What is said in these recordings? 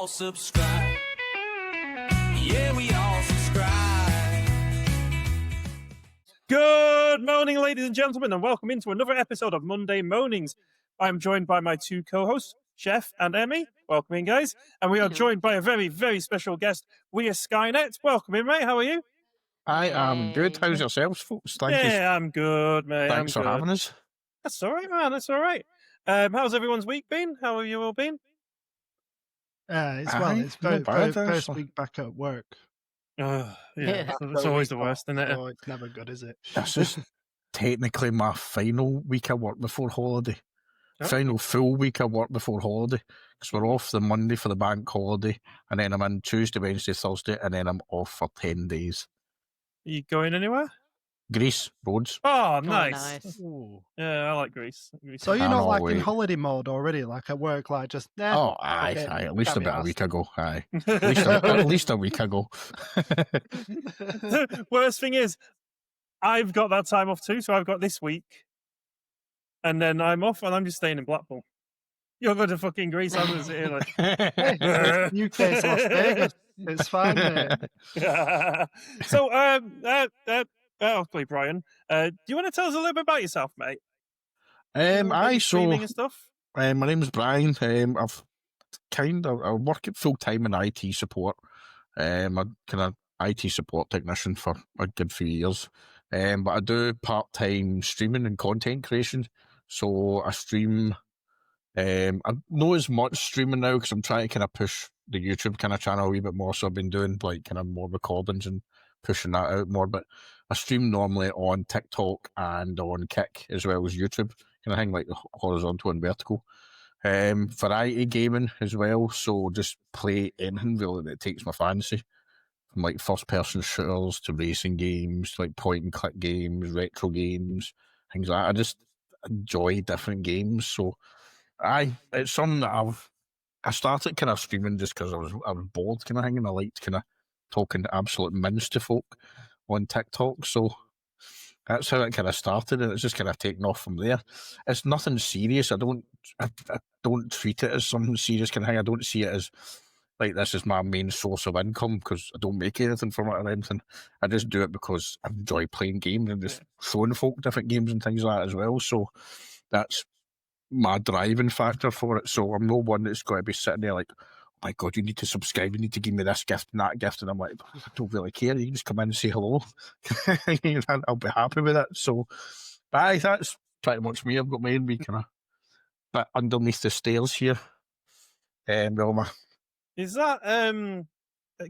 subscribe. Yeah, we all subscribe. Good morning, ladies and gentlemen, and welcome into another episode of Monday Moanings. I'm joined by my two co-hosts, Chef and Emmy. Welcome in, guys. And we are joined by a very, very special guest, Weir Skynet. Welcome in, mate. How are you? I am good. How's yourselves, folks? Thank you. I'm good, mate. Thanks for having us. That's all right, man. That's all right. How's everyone's week been? How have you all been? It's not bad, first actually. week back at work. It's always the worst, isn't it? Oh, it's never good, is it? This is technically my final week of work before holiday. Oh. Final full week of work before holiday. Because we're off the Monday for the bank holiday, and then I'm in Tuesday, Wednesday, Thursday, and then I'm off for 10 days. Are you going anywhere? Greece, Rhodes. Oh, nice. Ooh. Yeah, I like Greece. So you're I not know, like in wait. holiday mode already, like at work, like just Oh, aye, okay, at least can't about be a week asked. ago. Aye. At least a week ago. The worst thing is, I've got that time off too, so I've got this week, and then I'm off, and I'm just staying in Blackpool. You're going to fucking Greece, I'm going to sit here like... UK's Las Vegas. It's fine, mate. So, hopefully, Brian, do you want to tell us a little bit about yourself, mate? Streaming and stuff? My name's Brian. I work at full time in IT support. I'm a kind of IT support technician for a good few years. But I do part time streaming and content creation. So I stream. I know as much streaming now because I'm trying to kind of push the YouTube kind of channel a wee bit more. So I've been doing like kind of more recordings and pushing that out more. But I stream normally on TikTok and on Kick as well as YouTube. Kind of thing like horizontal and vertical. Variety gaming as well. So just play anything really that takes my fancy. From like first person shooters to racing games, like point and click games, retro games, things like that. I just enjoy different games. So it's something that I started kind of streaming just because I was bored kind of thing, and I liked kind of talking absolute mince to folk on TikTok. So that's how it kind of started, and it's just kind of taken off from there. It's nothing serious. I don't treat it as something serious kind of thing. I don't see it as like this is my main source of income because I don't make anything from it or anything. I just do it because I enjoy playing games and just showing folk different games and things like that as well. So that's my driving factor for it. So I'm no one that's got to be sitting there like, oh my God, you need to subscribe, you need to give me this gift and that gift. And I'm like, I don't really care. You can just come in and say hello. I'll be happy with it. So that's pretty much me. I've got my own wee kind of bit underneath the stairs here. Is that a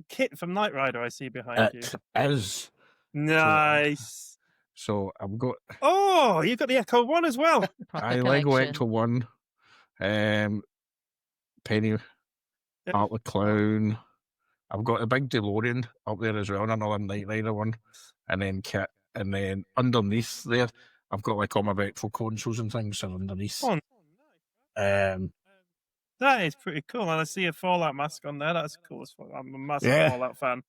Kit from Knight Rider I see behind you? It is. Nice. So I've got... Oh, you've got the Echo 1 as well. Lego Ecto 1. Penny... Art the Clown. I've got a big DeLorean up there as well, and another Knight Rider one, and then Kit, and then underneath there, I've got like all my retro consoles and things underneath. Oh, nice. That is pretty cool, and I see a Fallout mask on there. That's cool as fuck. I'm a massive Fallout fan.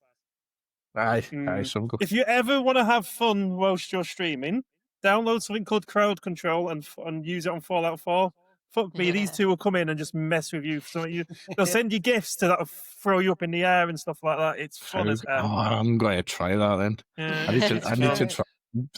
Aye, so good. If you ever want to have fun whilst you're streaming, download something called Crowd Control and use it on Fallout 4. Fuck me, these two will come in and just mess with you. So they'll send you gifts that'll throw you up in the air and stuff like that. It's fun as hell. Oh, I'm going to try that then. Yeah, I need to try.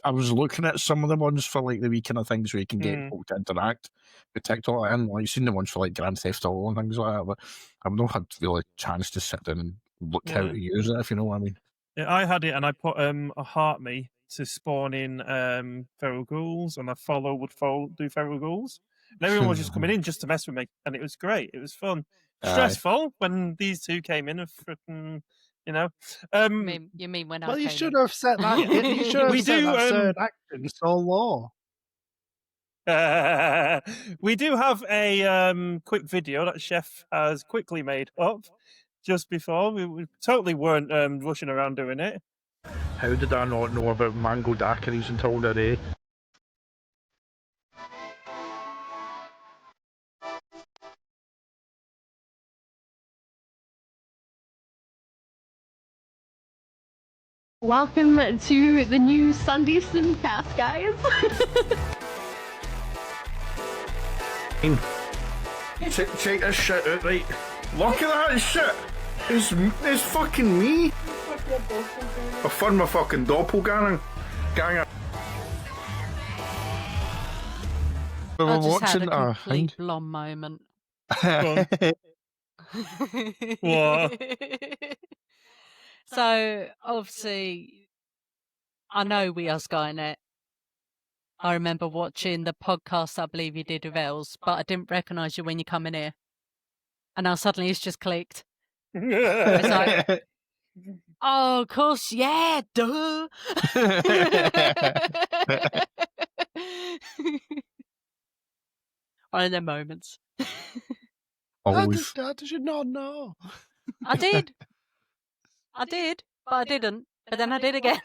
I was looking at some of the ones for like the wee kind of things where you can get folk to interact with TikTok, and like, I've seen the ones for like Grand Theft Auto and things like that, but I've not had really a chance to sit down and look how to use it, if you know what I mean. Yeah, I had it, and I put a heart me to spawn in feral ghouls, and a follow would do feral ghouls. And everyone was just coming in just to mess with me, and it was great. It was fun. Stressful when these two came in and freaking, you know. You mean when I Well, you came should in? have set that. You should have set that third action so low. We do have a quick video that Chef has quickly made up just before. We totally weren't rushing around doing it. How did I not know about mango daiquiris until today? Welcome to the new Sunday Simcast, guys. Check this shit out, right? Look at that shit. It's fucking me. I found my fucking doppelganger. We were I just had watching a a complete blonde moment. on. What? So obviously, I know we are Skynet. I remember watching the podcast I believe you did with Els, but I didn't recognise you when you come in here. And now suddenly it's just clicked. It's like, oh, of course, yeah, duh. One of them moments. Always. How did you not know? I did, but I didn't. But then I did again.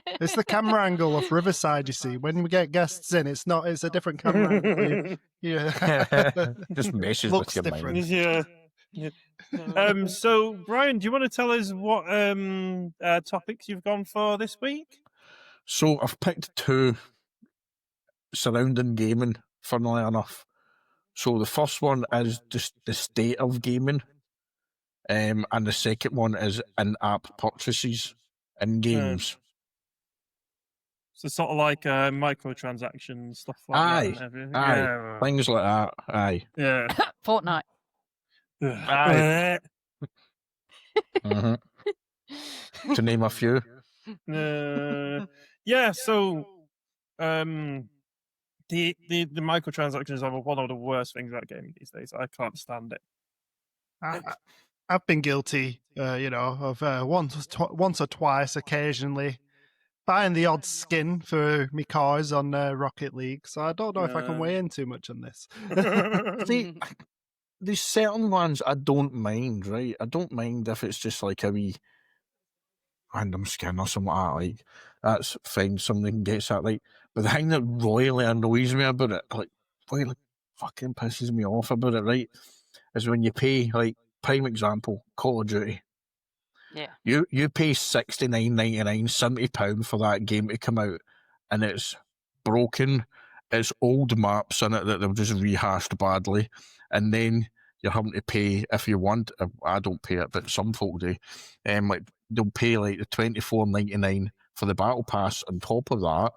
It's the camera angle of Riverside, you see. When we get guests in, it's a different camera angle. Yeah. Just messes Looks with your different. mind. Yeah. So Brian, do you want to tell us what topics you've gone for this week? So I've picked two surrounding gaming, funnily enough. So the first one is just the state of gaming, and the second one is in-app purchases in games. So sort of like microtransactions, stuff like Aye, that. And everything. aye. Yeah. Things like that. Aye. Yeah. Fortnite. Aye. To name a few. Yeah. So, the microtransactions are one of the worst things about gaming these days. I can't stand it. I've been guilty, of once or twice, occasionally, buying the odd skin for me cars on Rocket League. So I don't know if I can weigh in too much on this. See, there's certain ones I don't mind, right? I don't mind if it's just like a wee random skin or something like that. Like, that's fine, something gets that right. But the thing that royally annoys me about it, like, royally fucking pisses me off about it, right, is when you pay, like, prime example, Call of Duty. Yeah. You pay £69.99, £70 for that game to come out, and it's broken. It's old maps in it that they've just rehashed badly, and then you're having to pay if you want. I don't pay it, but some folk do. Like they'll pay like the $24.99 for the battle pass on top of that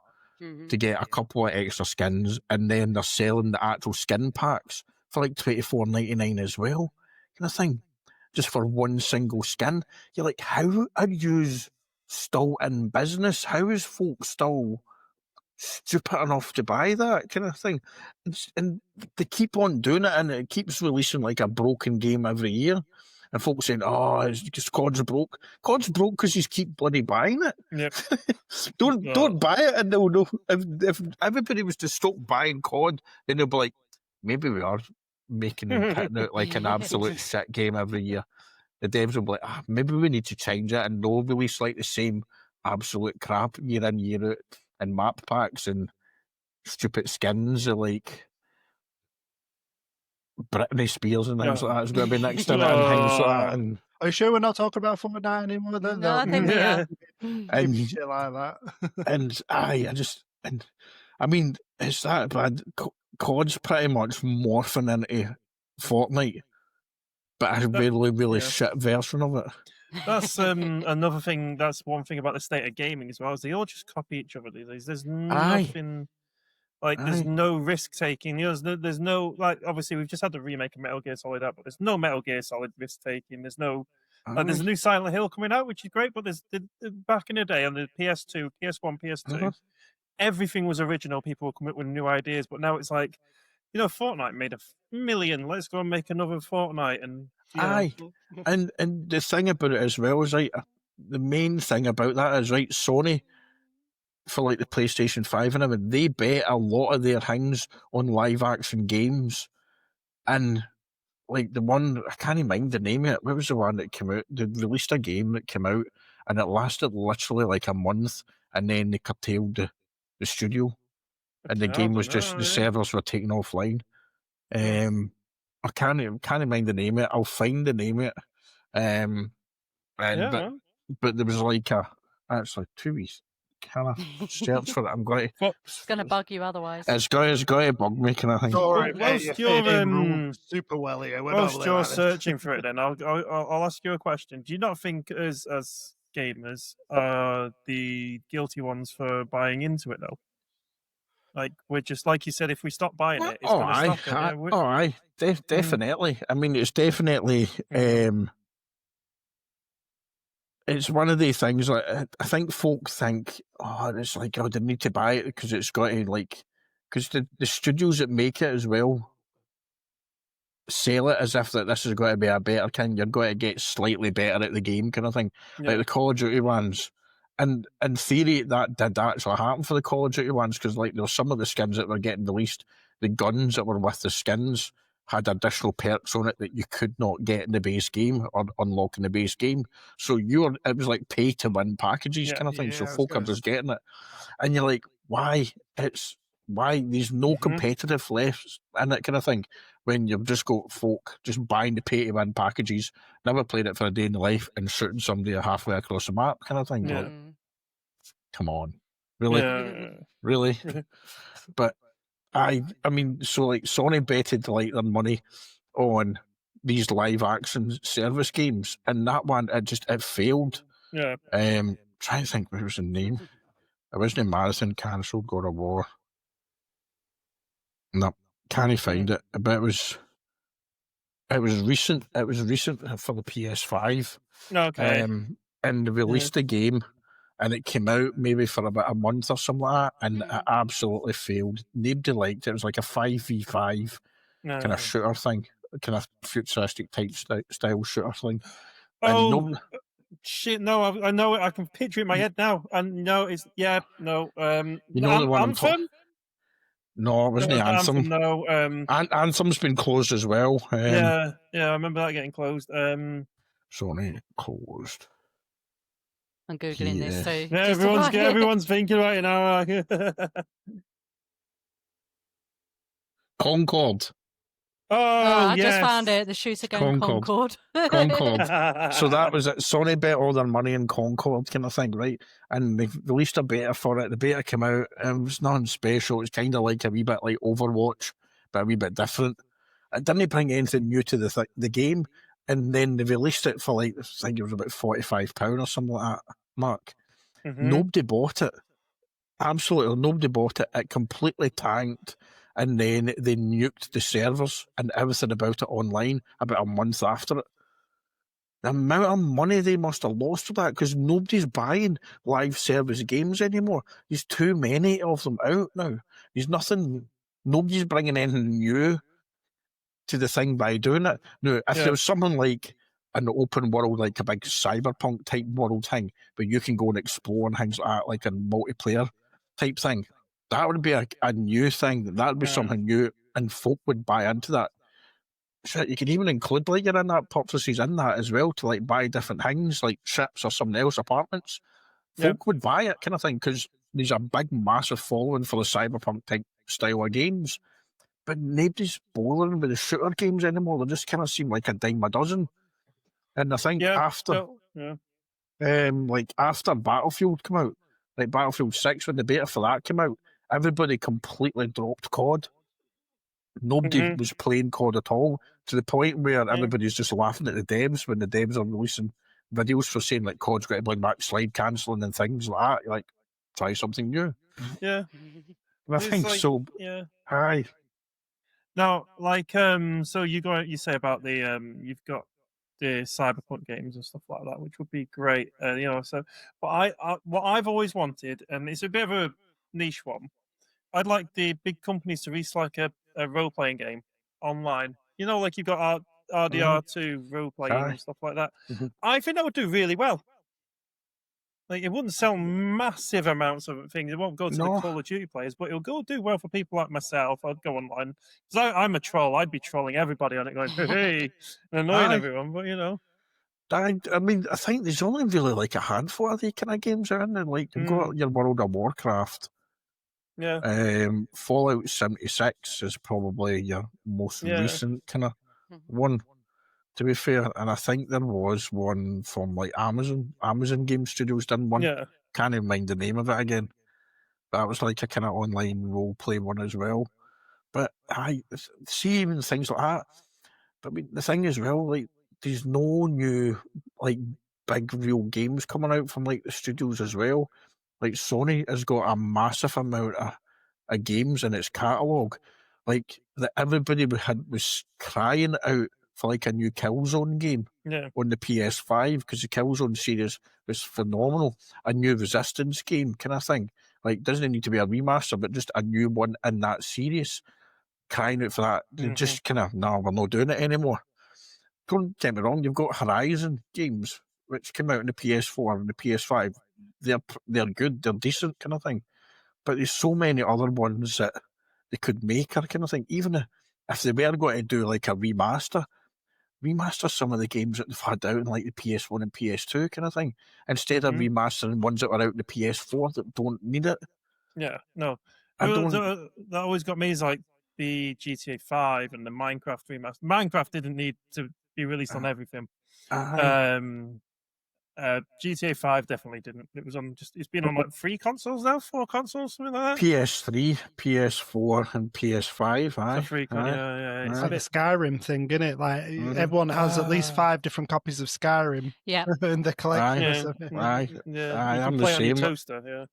to get a couple of extra skins, and then they're selling the actual skin packs for like $24.99 as well. Kind of thing. Just for one single skin. You're like, how are you still in business? How is folks still stupid enough to buy that kind of thing? And they keep on doing it, and it keeps releasing like a broken game every year. And folks saying, oh, it's just COD's broke. COD's broke because you keep bloody buying it. Yep. Don't buy it, and they'll know. If everybody was to stop buying COD, then they'll be like, maybe we are making them putting out like an absolute shit game every year. The devs will be like, maybe we need to change it and no release like the same absolute crap year in, year out, and map packs and stupid skins of like Britney Spears and things like that is going to be next to it and things like that. And Are you sure we're not talking about Fortnite anymore? No, I think we are. And shit like that. and I mean, it's that bad. COD's pretty much morphing into Fortnite, but a really shit version of it. That's another thing. That's one thing about the state of gaming as well. Is they all just copy each other these days. There's nothing like. There's no risk taking. There's no like. Obviously, we've just had the remake of Metal Gear Solid out, but there's no Metal Gear Solid risk taking. There's no. There's a new Silent Hill coming out, which is great, but there's back in the day on the PS2, PS1, PS2, everything was original. People were coming up with new ideas, but now it's like, Fortnite made $1 million. Let's go and make another Fortnite. And and the thing about it as well is like the main thing about that is right. Sony for like the PlayStation 5 and everything, they bet a lot of their things on live action games, and like the one, I can't even mind the name of it. What was the one that came out? They released a game that came out and it lasted literally like a month, and then they curtailed the studio, and the game was just the servers were taken offline. I can't mind the name of it. I'll find the name of it. But there was like actually 2 weeks. kind of search for it. I'm going to. It's going to bug you otherwise. It's going to bug me, kind of thing. Sorry, Well, mate, whilst you're you're, fitting rules super well here. We're not Whilst really you're like this. searching for it, then I'll ask you a question. Do you not think, as gamers, are the guilty ones for buying into it though? Like, we're just like you said, if we stop buying it, it's going to stop it. Yeah, Definitely. I mean, it's definitely. It's one of the things. Like, I think folk think, it's like, they need to buy it because it's got to because the studios that make it as well sell it as if that this is going to be a better kind. You're going to get slightly better at the game, kind of thing. Yeah. Like the Call of Duty ones. And in theory, that did actually happen for the Call of Duty ones, because like there were some of the skins that were getting released, the guns that were with the skins had additional perks on it that you could not get in the base game or unlock in the base game. So it was like pay to win packages kind of thing. So folk are just getting it, and you're like, why? Why there's no competitive left in it, kind of thing, when you've just got folk just buying the pay to win packages, never played it for a day in their life, and shooting somebody halfway across the map, kind of thing. Yeah. Like, come on, really, really. But I mean, so like Sony betted like their money on these live action service games, and that one it failed. Yeah. Trying to think what was the name. It wasn't Marathon cancelled, God of War. No, can't find it. But it was recent. It was recent for the PS5. Okay. And they released the game, and it came out maybe for about a month or something like that, and it absolutely failed. Nobody liked it. It was like a 5v5 kind of shooter thing, kind of futuristic type style shooter thing. Shit! No, I know it. I can picture it in my head now. And no, it's you know the one Anthem? No, it wasn't the Anthem. No, Anthem's been closed as well. yeah, I remember that getting closed. Sony closed. I'm googling this too. Yeah, everyone's thinking about it now. Concord. I just found it. The shooter game Concord. So that was it. Sony bet all their money in Concord, kind of thing, right? And they've released a beta for it. The beta came out, and it was nothing special. It's kind of like a wee bit like Overwatch, but a wee bit different. It didn't bring anything new to the game, and then they released it for like, I think it was about £45 or something like that, Mark. Nobody bought it. Absolutely nobody bought it. It completely tanked. And then they nuked the servers and everything about it online about a month after it. The amount of money they must have lost for that, because nobody's buying live service games anymore. There's too many of them out now. Nobody's bringing anything new to the thing by doing it. Now, if there was something like an open world, like a big cyberpunk type world thing, but you can go and explore and things like that, like a multiplayer type thing, that would be a new thing. That would be something new, and folk would buy into that. Shit, you can even include like your in-app purchases in that as well, to like buy different things like ships or something else, apartments. Folk would buy it, kind of thing, because there's a big, massive following for the cyberpunk type style of games. But nobody's bothering with the shooter games anymore. They just kind of seem like a dime a dozen. And I think after Battlefield came out, like Battlefield 6, when the beta for that came out, everybody completely dropped COD. Nobody was playing COD at all, to the point where everybody's just laughing at the devs when the devs are releasing videos for saying like COD's got to bring back slide cancelling and things like that. You're like, try something new. Yeah. And I think like, so. Yeah. Hi. Now, like, so you say about the you've got the cyberpunk games and stuff like that, which would be great, So, but what I've always wanted, and it's a bit of a niche one, I'd like the big companies to release like a role playing game online. Like you've got RDR2 role playing and stuff like that. I think that would do really well. Like, it wouldn't sell massive amounts of things. It won't go to the Call of Duty players, but it'll go do well for people like myself. I'd go online. Because I'm a troll. I'd be trolling everybody on it, going, hey, and annoying everyone, but I mean, I think there's only really like a handful of these kind of games out there. Like, you've got your World of Warcraft. Yeah. Fallout 76 is probably your most recent kind of one, to be fair. And I think there was one from like Amazon Game Studios done one can't even mind the name of it again. That was like a kind of online role play one as well. But I see even things like that. But I mean, the thing is, well, like there's no new like big real games coming out from like the studios as well. Like Sony has got a massive amount of games in its catalogue. Like that everybody was crying out for like a new Killzone game Yeah. on the PS5 because the Killzone series was phenomenal. A new Resistance game kind of thing. Like doesn't need to be a remaster, but just a new one in that series. Crying out for that. They just kind of, no, we're not doing it anymore. Don't get me wrong, you've got Horizon games, which came out on the PS4 and the PS5. They're good, they're decent kind of thing. But there's so many other ones that they could make or kind of thing. Even if they were going to do like a remaster some of the games that they've had out in like the PS1 and PS2 kind of thing, instead of remastering ones that were out in the PS4 that don't need it. Yeah, no. I don't. That always got me is like the GTA 5 and the Minecraft remaster. Minecraft didn't need to be released on everything. GTA 5 definitely didn't. It was on it's been on like 4 consoles, something like that. PS3, PS4, and PS5. Aye, For 3 yeah. It's It's like a the bit, Skyrim thing, isn't it? Like everyone has at least 5 different copies of Skyrim Yeah. in the collection. yeah, or something. Aye, yeah. You I'm can the play it on your same. toaster, yeah.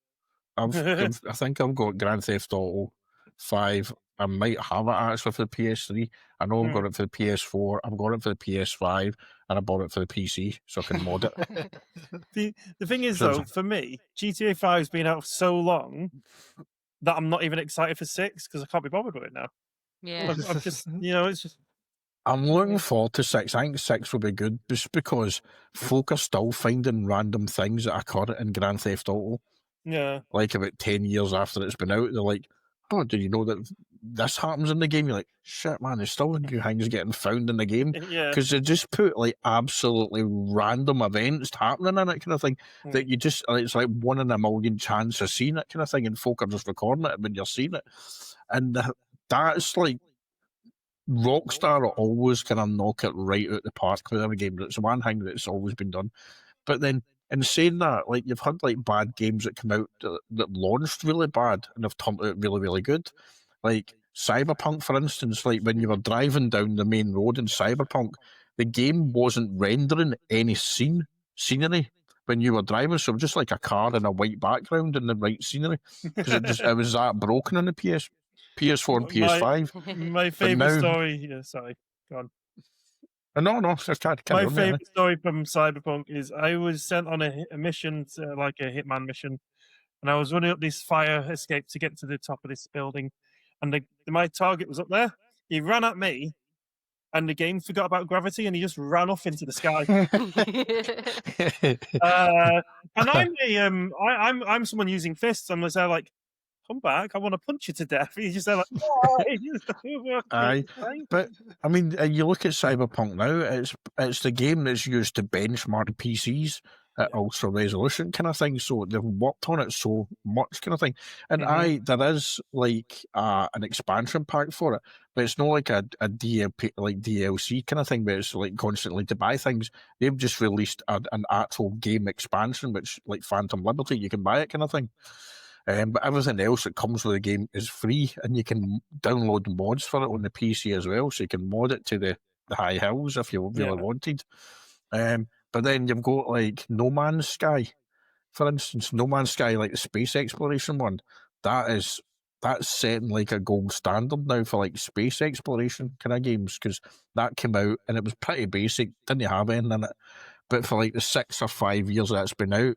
I think I've got Grand Theft Auto 5. I might have it actually for the PS3. I know I've got it for the PS4. I've got it for the PS5, and I bought it for the PC so I can mod it. The thing is, though, for me, GTA 5's been out for so long that I'm not even excited for 6 because I can't be bothered with it now. Yeah. I'm just, it's just. I'm looking forward to 6. I think 6 will be good just because folk are still finding random things that occur in Grand Theft Auto. Yeah. Like about 10 years after it's been out, they're like, oh, did you know that this happens in the game? You're like, shit, man, there's still new things getting found in the game. Yeah. Because they just put like absolutely random events happening in it kind of thing that you just, it's like 1 in a million chance of seeing it kind of thing, and folk are just recording it when you're seeing it. And that's like, Rockstar will always kind of knock it right out the park with every game. It's one thing that's always been done. But then, in saying that, like you've had like bad games that come out that launched really bad and have turned out really, really good. Like Cyberpunk, for instance, like when you were driving down the main road in Cyberpunk, the game wasn't rendering any scenery when you were driving, so just like a car in a white background and the right scenery, because it was that broken on the PS4 and PS5. My favourite story. Yeah, sorry, go on. No, just carry My on, favourite story from Cyberpunk is I was sent on a mission, like a hitman mission, and I was running up this fire escape to get to the top of this building, and my target was up there. He ran at me, and the game forgot about gravity, and he just ran off into the sky. And I'm someone using fists. I'm just there like, come back! I want to punch you to death. He's just there like, aye. But I mean, you look at Cyberpunk now. It's the game that's used to benchmark PCs at ultra resolution kind of thing. So they've worked on it so much kind of thing. And there is like an expansion pack for it, but it's not like a DLC kind of thing. But it's like constantly to buy things. They've just released an actual game expansion, which like Phantom Liberty, you can buy it kind of thing. But everything else that comes with the game is free, and you can download mods for it on the PC as well, so you can mod it to the high hills if you really wanted. But then you've got like No Man's Sky, for instance. No Man's Sky, like the space exploration one, that's setting like a gold standard now for like space exploration kind of games, because that came out and it was pretty basic, didn't have anything in it. But for like the 6 or 5 years that it's been out,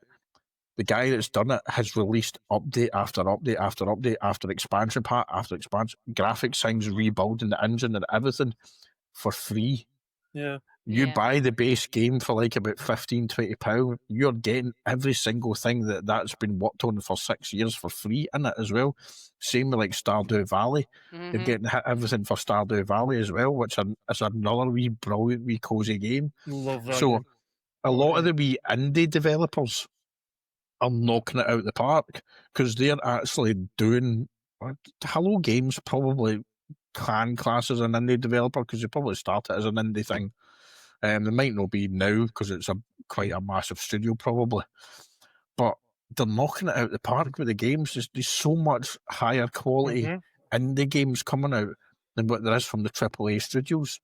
the guy that's done it has released update after update after update after expansion pack after expansion, graphics things, rebuilding the engine and everything for free. Yeah. You buy the base game for like about £15-20. You're getting every single thing that's been worked on for 6 years for free in it as well. Same with like Stardew Valley. You're getting everything for Stardew Valley as well, which is another wee brilliant, wee cozy game. Love that. So a lot of the wee indie developers are knocking it out the park because they're actually doing. Hello Games probably can class as an indie developer because they probably started as an indie thing. They might not be now because it's quite a massive studio probably, but they're knocking it out the park with the games. There's so much higher quality Mhm. indie games coming out than what there is from the AAA studios.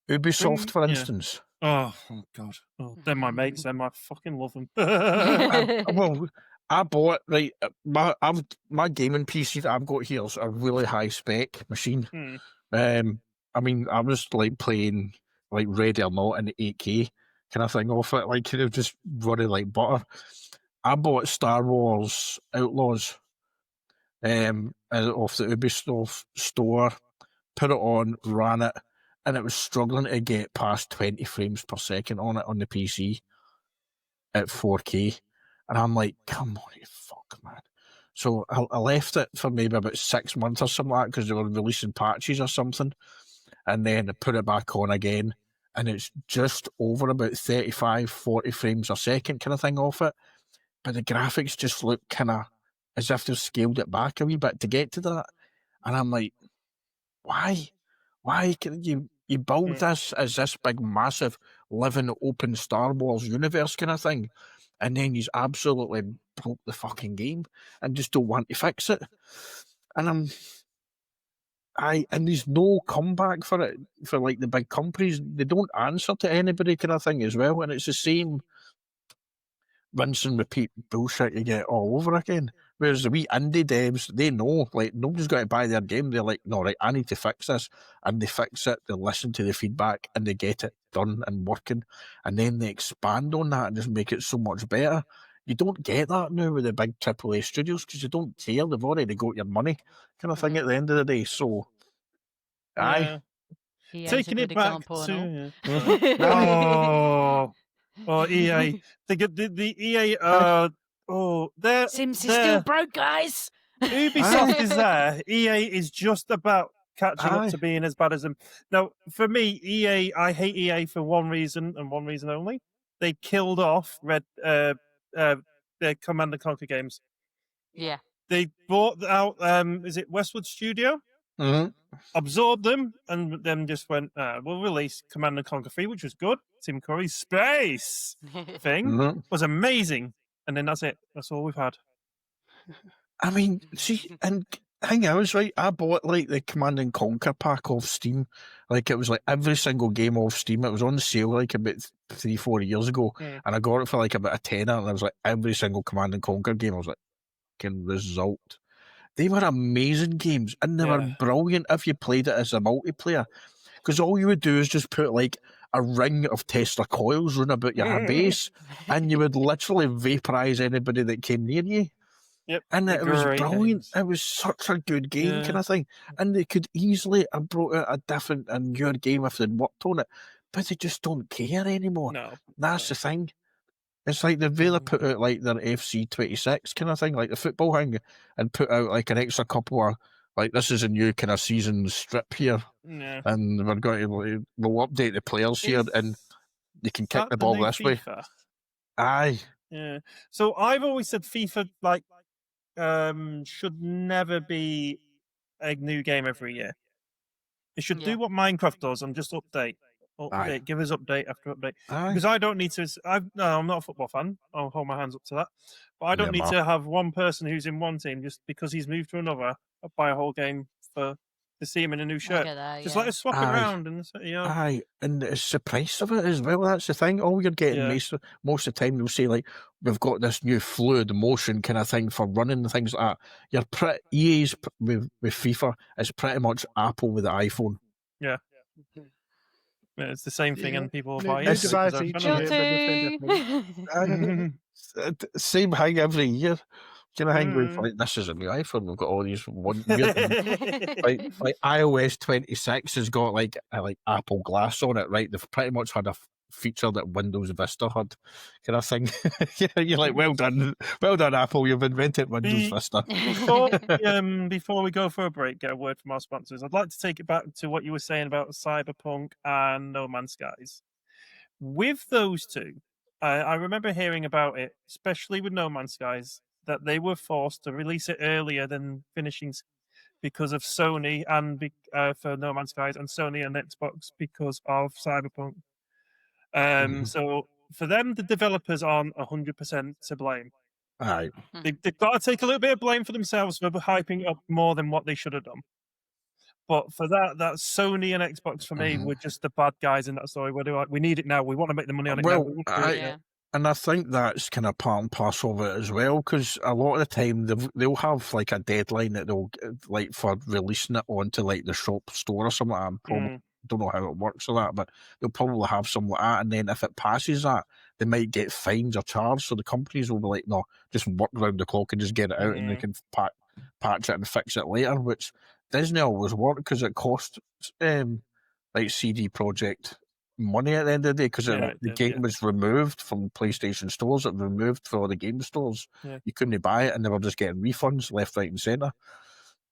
Ubisoft, for Yeah. instance. Oh God. Oh, they're my mates. I fucking love them. I bought my gaming PC that I've got here is a really high spec machine. I mean, I was like playing like Ready or Not in 8K kind of thing off it, like just running like butter. I bought Star Wars Outlaws off the Ubisoft store, put it on, ran it, and it was struggling to get past 20 frames per second on it on the PC at 4K. And I'm like, come on, you fuck, man. So I left it for maybe about 6 months or something like that because they were releasing patches or something. And then I put it back on again. And it's just over about 35, 40 frames a second kind of thing off it. But the graphics just look kind of as if they've scaled it back a wee bit to get to that. And I'm like, why? Why can you build this as this big, massive, living, open Star Wars universe kind of thing, and then you absolutely broke the fucking game and just don't want to fix it? And and there's no comeback for it for like the big companies. They don't answer to anybody kind of thing as well, and it's the same rinse and repeat bullshit you get all over again. Whereas the wee indie devs, they know, like, nobody's got to buy their game. They're like, no, right, I need to fix this. And they fix it, they listen to the feedback, and they get it done and working. And then they expand on that and just make it so much better. You don't get that now with the big AAA studios because you don't care. They've already got your money kind of thing at the end of the day. So, aye. EA's Taking a it good back example to and all. EA. The EA. They're Sims is they're- still broke, guys. Ubisoft is there. EA is just about catching up Aye. to being as bad as them. Now, for me, EA, I hate EA for one reason and one reason only. They killed off their Command and Conquer games. Yeah. They bought out is it Westwood Studio? Mhm. Absorbed them and then just went, we'll release Command and Conquer 3, which was good. Tim Curry's space thing Mhm. was amazing. And then that's it. That's all we've had. I mean, see, and thing is, right, I bought like the Command and Conquer pack off Steam. Like, it was like every single game off Steam. It was on sale like about 3-4 years ago, and I got it for like about a tenner, and I was like, every single Command and Conquer game, I was like, fucking result. They were amazing games, and they were brilliant if you played it as a multiplayer. Because all you would do is just put like a ring of Tesla coils round about your base, and you would literally vaporize anybody that came near you. Yep. And it was Great brilliant. games. It was such a good game Yeah. kind of thing. And they could easily have brought out a different and newer game if they'd worked on it. But they just don't care anymore. No. That's the thing. It's like they've really put out like their FC26 kind of thing, like the football thing, and put out like an extra couple of, like, this is a new kind of season strip here. Yeah. And we're going to, we'll update the players here, and you can kick That the ball new this way. FIFA? Aye. Yeah. So I've always said FIFA should never be a new game every year. It should do what Minecraft does and just update, Aye. give us update after update. Aye. Because I don't need to. I'm not a football fan. I'll hold my hands up to that. But I don't need Never. to have one person who's in one team just because he's moved to another. Buy a whole game to see him in a new shirt. get that, Just yeah. let us swap it Aye. around and Aye, and it's the price of it as well. That's the thing. All you're getting most of the time, they'll say like, we've got this new fluid motion kind of thing for running and things like that. EA's with FIFA is pretty much Apple with the iPhone. Yeah. It's the same thing, and people New buy it. device because each they're year, but Guilty. Same thing every year. Kind of thing with like, this is a new iPhone. We've got all these one weird like iOS 26 has got like Apple Glass on it, right? They've pretty much had a feature that Windows Vista had, kind of thing. You're like, well done, Apple. You've invented Windows Vista. Before we go for a break, get a word from our sponsors. I'd like to take it back to what you were saying about Cyberpunk and No Man's Skies. With those two, I remember hearing about it, especially with No Man's Skies, that they were forced to release it earlier than finishing because of Sony and for No Man's Skies, and Sony and Xbox because of Cyberpunk. So for them, the developers aren't 100% to blame. Aye. They've got to take a little bit of blame for themselves for hyping it up more than what they should have done. But for that Sony and Xbox for me were just the bad guys in that story. Where they're like, we need it now. We want to make the money on it now. Well, We want to do it now. Yeah. and I think that's kind of part and parcel of it as well, because a lot of the time they'll have like a deadline that they'll like for releasing it onto like the shop store or something. I don't know how it works or that, but they'll probably have something like that. And then if it passes that, they might get fines or charged. So the companies will be like, no, just work round the clock and just get it out, and they can patch it and fix it later. Which Disney always work because it costs like CD Projekt money at the end of the day, because the game was removed from PlayStation stores. It was removed for all the game stores. Yeah. You couldn't buy it, and they were just getting refunds left, right, and centre.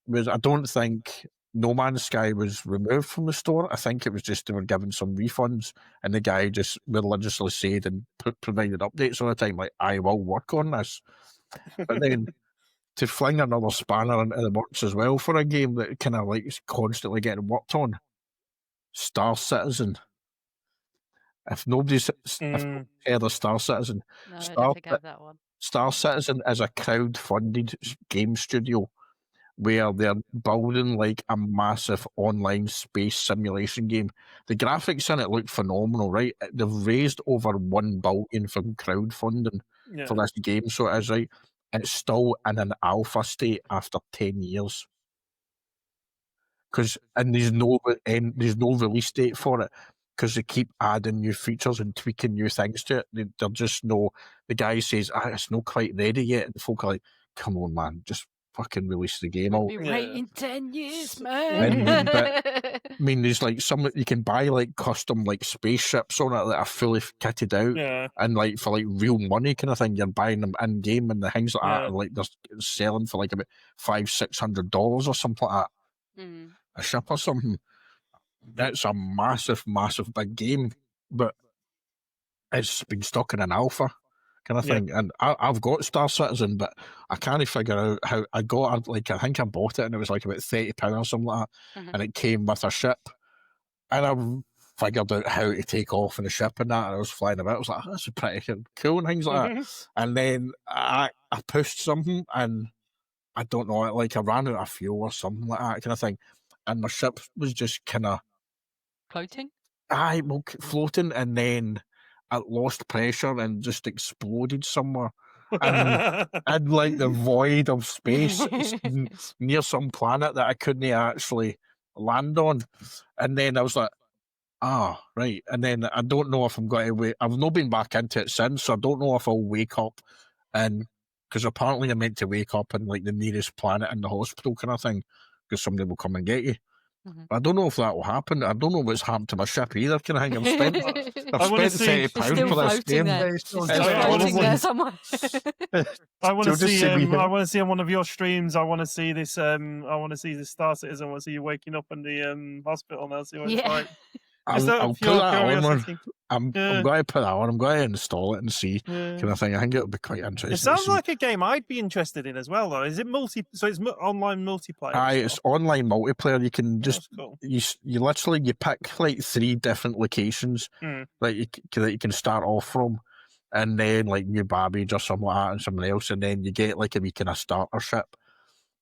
Whereas I don't think No Man's Sky was removed from the store. I think it was just they were given some refunds, and the guy just religiously said and provided updates all the time, like, I will work on this. But then to fling another spanner into the works as well for a game that kind of like is constantly getting worked on, Star Citizen. If nobody's heard of Star Citizen, No, I don't think I have that one. Star Citizen is a crowd-funded game studio where they're building like a massive online space simulation game. The graphics in it look phenomenal, right? They've raised over $1 billion from crowdfunding for this game, so it is, right? And it's still in an alpha state after 10 years. And there's no release date for it, because they keep adding new features and tweaking new things to it. They're just the guy says, it's not quite ready yet. And folk are like, come on, man, just fucking release the game. We'll be waiting 10 years, man. I mean, there's like some you can buy like custom like spaceships on it that are fully kitted out, and like for like real money kind of thing. You're buying them in game, and the things like that are like they're selling for like about $500-600 or something like that. A ship or something. It's a massive, massive big game, but it's been stuck in an alpha kind of thing. And I've got Star Citizen, but I can't figure out how I got it. Like, I think I bought it and it was like about £30 or something like that, and it came with a ship. And I figured out how to take off in the ship and that, and I was flying about. I was like, that's pretty cool and things like that. And then I pushed something, and I don't know, like I ran out of fuel or something like that kind of thing, and my ship was just kind of floating. Floating, and then it lost pressure and just exploded somewhere, and like the void of space near some planet that I couldn't actually land on. And then I was like, right. And then I don't know if I'm going to wait. I've not been back into it since, so I don't know if I'll wake up, and because apparently I'm meant to wake up in like the nearest planet in the hospital kind of thing, because somebody will come and get you. I don't know if that will happen. I don't know what's happened to my ship either. Can I think I've spent £30 for this game. I want to see. I want to see on one of your streams. I want to see this. I want to see the Star Citizen. I want to see you waking up in the hospital now. See what it's like. I'll put that on. I'm going to put that on. I'm going to install it and see. Kind of thing. I think it'll be quite interesting. It sounds like a game I'd be interested in as well, though. Is it So it's online multiplayer. It's online multiplayer. You can just you literally pick like 3 different locations that you can start off from, and then like New Babbage or something like that, and something else, and then you get like a wee kind of starter ship.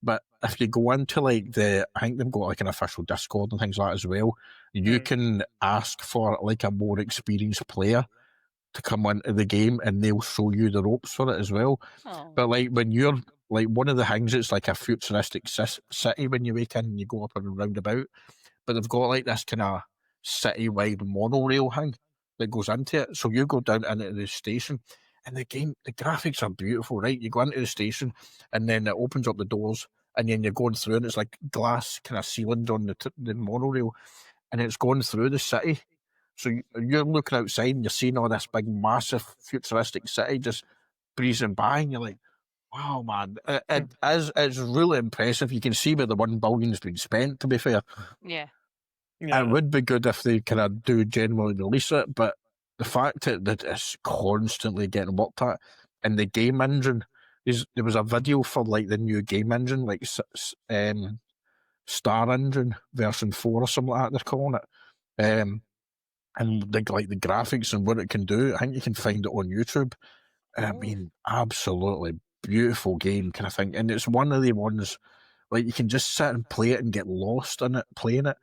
But if you go into like I think they've got like an official Discord and things like that as well, you can ask for like a more experienced player to come into the game, and they'll show you the ropes for it as well. But like when you're like, one of the things, it's like a futuristic city when you wake in and you go up and roundabout, but they've got like this kind of city-wide monorail thing that goes into it. So you go down into the station, and the graphics are beautiful, right? You go into the station, and then it opens up the doors, and then you're going through, and it's like glass kind of ceilings on the monorail, and it's going through the city. So you're looking outside, and you're seeing all this big, massive, futuristic city just breezing by, and you're like, wow, man. It's really impressive. You can see where the $1 billion's been spent, to be fair. Yeah. It would be good if they kind of do generally release it, but the fact that it's constantly getting worked at, and the game engine, there was a video for like the new game engine, like Star Engine version 4 or something like that they're calling it, and the graphics and what it can do. I think you can find it on YouTube. I mean, absolutely beautiful game kind of thing, and it's one of the ones like you can just sit and play it and get lost in it, playing it.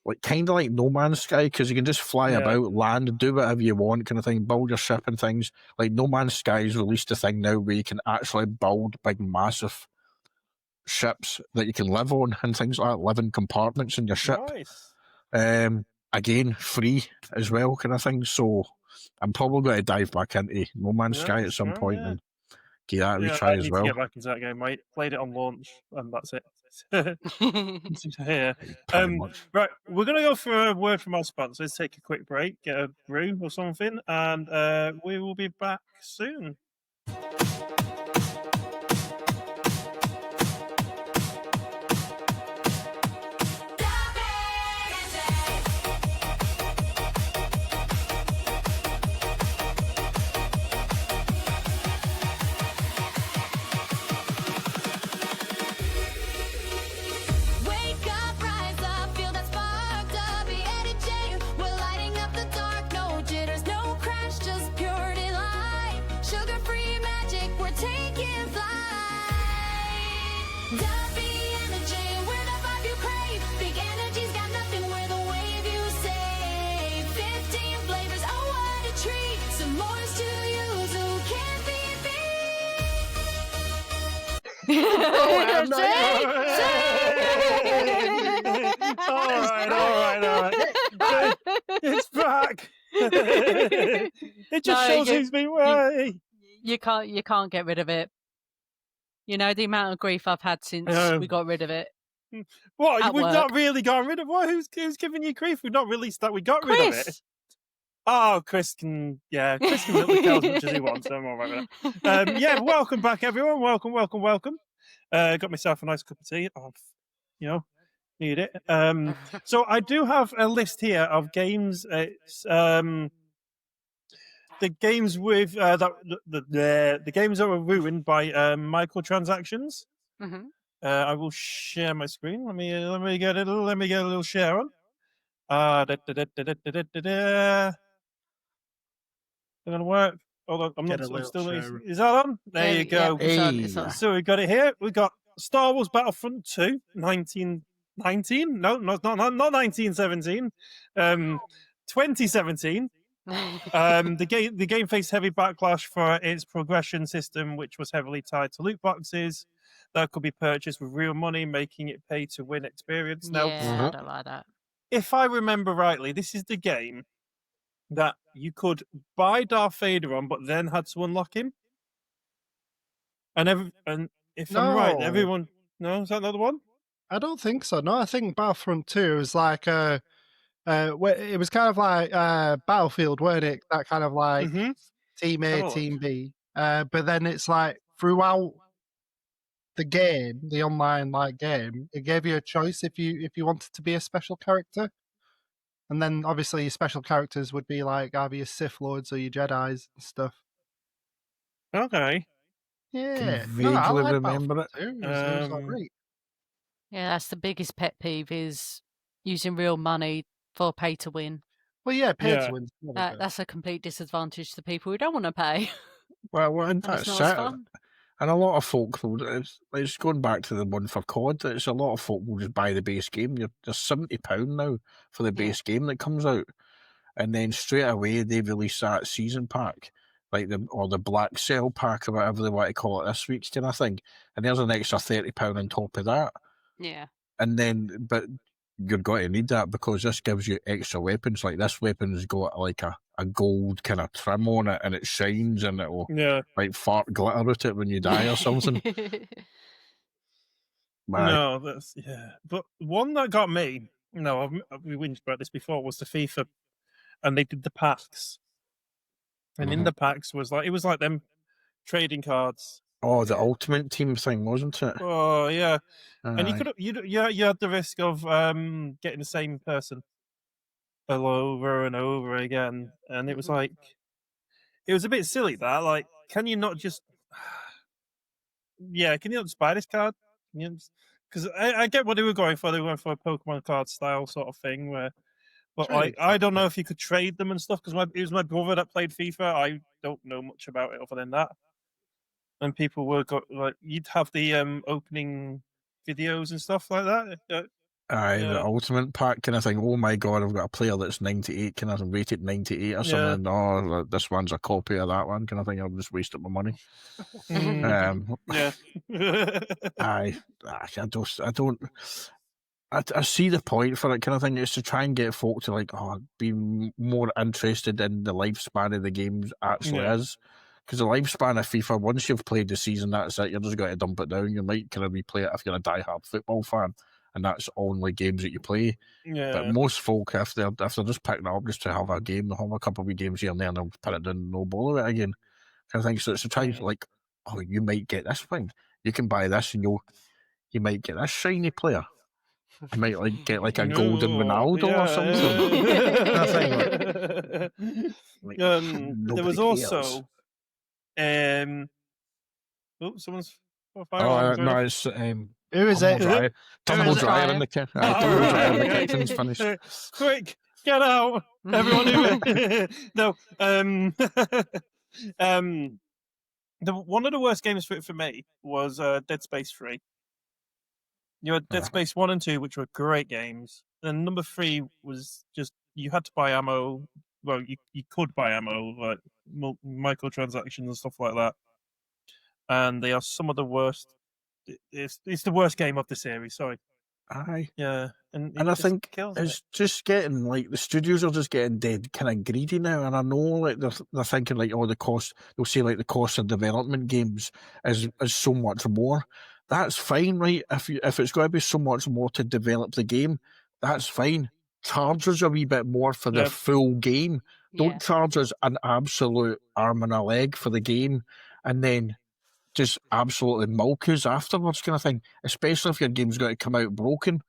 Like kind of like No Man's Sky, because you can just fly about, land, do whatever you want, kind of thing, build your ship and things. Like No Man's Sky's released a thing now where you can actually build big, massive ships that you can live on and things like that, live in compartments in your ship. Nice. Again, free as well, kind of thing. So I'm probably going to dive back into No Man's Sky at some point and give that a retry as well. I need to get back into that game, mate. Played it on launch, and that's it. Here. Pretty much. Right, we're going to go for a word from our sponsors, take a quick break, get a brew or something, and we will be back soon. All right. It's back. It just shows who's been right. You can't get rid of it. You know the amount of grief I've had since we got rid of it. What? We've not really gotten rid of what? Who's giving you grief? We've not released that. We got rid of it. Oh, Chris can milk the cow as much as he wants. So I'm all right with that. Welcome back, everyone. Welcome. Got myself a nice cup of tea. Need it. So I do have a list here of games. It's the games with the games that were ruined by microtransactions. Mm-hmm. I will share my screen. Let me get a little share on. It's gonna work. Hold on, I'm still. Is that on? There you go. It's on. So we got it here. We got Star Wars Battlefront 2, 1919. No, not 1917. 2017. The game faced heavy backlash for its progression system, which was heavily tied to loot boxes that could be purchased with real money, making it pay to win experience. Now, I don't like that. If I remember rightly, this is the game that you could buy Darth Vader on, but then had to unlock him. And if I'm right, everyone. No, is that not the one? I don't think so. No, I think Battlefront 2 was like it was kind of like Battlefield, weren't it? That kind of like Team A, Team B. But then it's like throughout the game, the online like game, it gave you a choice if you wanted to be a special character. And then obviously your special characters would be like either your Sith Lords or your Jedis and stuff. Okay. Yeah. Vaguely remember it. It was like great. Yeah, that's the biggest pet peeve is using real money for pay to win. Well, yeah, pay to win. That's a complete disadvantage to people who don't want to pay. Well, in fact, it's not as fun. And a lot of folk, it's going back to the one for COD, it's a lot of folk will just buy the base game. There's £70 now for the base game that comes out. And then straight away they release that season pack, like the black cell pack or whatever they want to call it this week's kind of thing. And there's an extra £30 on top of that. Yeah. And then, but you're going to need that because this gives you extra weapons. Like this weapon's got like a gold kind of trim on it and it shines and it'll like fart glitter at it when you die or something. No, that's But one that got me, we whinged about this before, was the FIFA, and they did the packs. And in the packs was like them trading cards. Oh, the Ultimate Team thing, wasn't it? Oh yeah. And you had the risk of getting the same person all over and over again, and it was like it was a bit silly that like can you not just can you not just buy this card? Because I get what they were going for. They were going for a Pokemon card style sort of thing but I don't know if you could trade them and stuff because it was my brother that played FIFA. I don't know much about it other than that. and people were like you'd have the opening videos and stuff like that. Aye, the Yeah. ultimate pack kind of thing. Oh my god, I've got a player that's 98, kind of rated 98 or something. Oh, this one's a copy of that one, kind of thing. I've just wasted my money. Yeah. I see the point for it, kind of thing. It's to try and get folk to like, be more interested in the lifespan of the games actually is. Because the lifespan of FIFA, once you've played the season, that's it. You're just going to dump it down. You might kind of replay it if you're a diehard football fan, and that's only games that you play. Yeah. But most folk, if they're just picking it up just to have a game, they'll have a couple of games here and there, and they'll put it down and no bother it again. Kind of thing. So it's to try like, you might get this thing. You can buy this, and you might get this shiny player. You might like get like a golden Ronaldo or something. There was also someone's fire. No, it's Who is it? Tumble dryer in it? the kitchen. Tumble dryer in the kitchen's finished. Quick, get out! Everyone who no. One of the worst games for me was Dead Space 3. You had Dead Space 1 and 2, which were great games. And number 3 was just, you had to buy ammo. Well, you could buy ammo, like microtransactions and stuff like that. And they are some of the worst. It's the worst game of the series, sorry. Aye. Yeah. And I think it's just getting, like, the studios are just getting dead kind of greedy now. And I know, like, they're thinking, like, the cost, they'll say, like, the cost of development games is so much more. That's fine, right? If it's going to be so much more to develop the game, that's fine. Charge us a wee bit more for the full game. Don't charge us an absolute arm and a leg for the game, and then just absolutely milk us afterwards, kind of thing. Especially if your game's going to come out broken,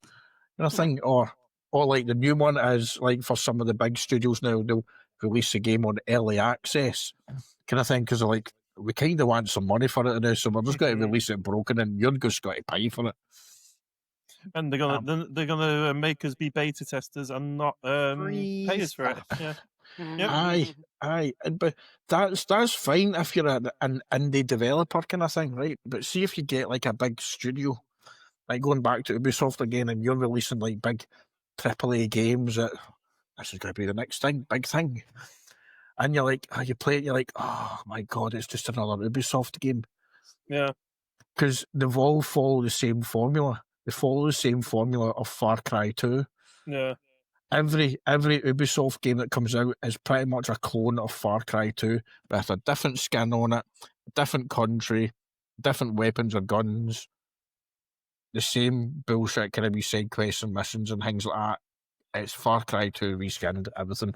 kind of thing. Or like the new one is like for some of the big studios now, they'll release a game on early access, kind of thing, because they're like, we kind of want some money for it now, so we're just going to release it broken, and you're just got to pay for it. And they're gonna make us be beta testers and not pay us for it. Yeah. Aye, but that's fine if you're an indie developer kind of thing, right? But see if you get like a big studio, like going back to Ubisoft again, and you're releasing like big AAA games that this is going to be the next big thing. And you're like, you play it, you're like, oh my god, it's just another Ubisoft game. Yeah. Because they've all follow the same formula. They follow the same formula of Far Cry 2. Yeah. Every Ubisoft game that comes out is pretty much a clone of Far Cry 2, with a different skin on it, different country, different weapons or guns, the same bullshit kind of be side quests and missions and things like that. It's Far Cry 2 reskinned, everything.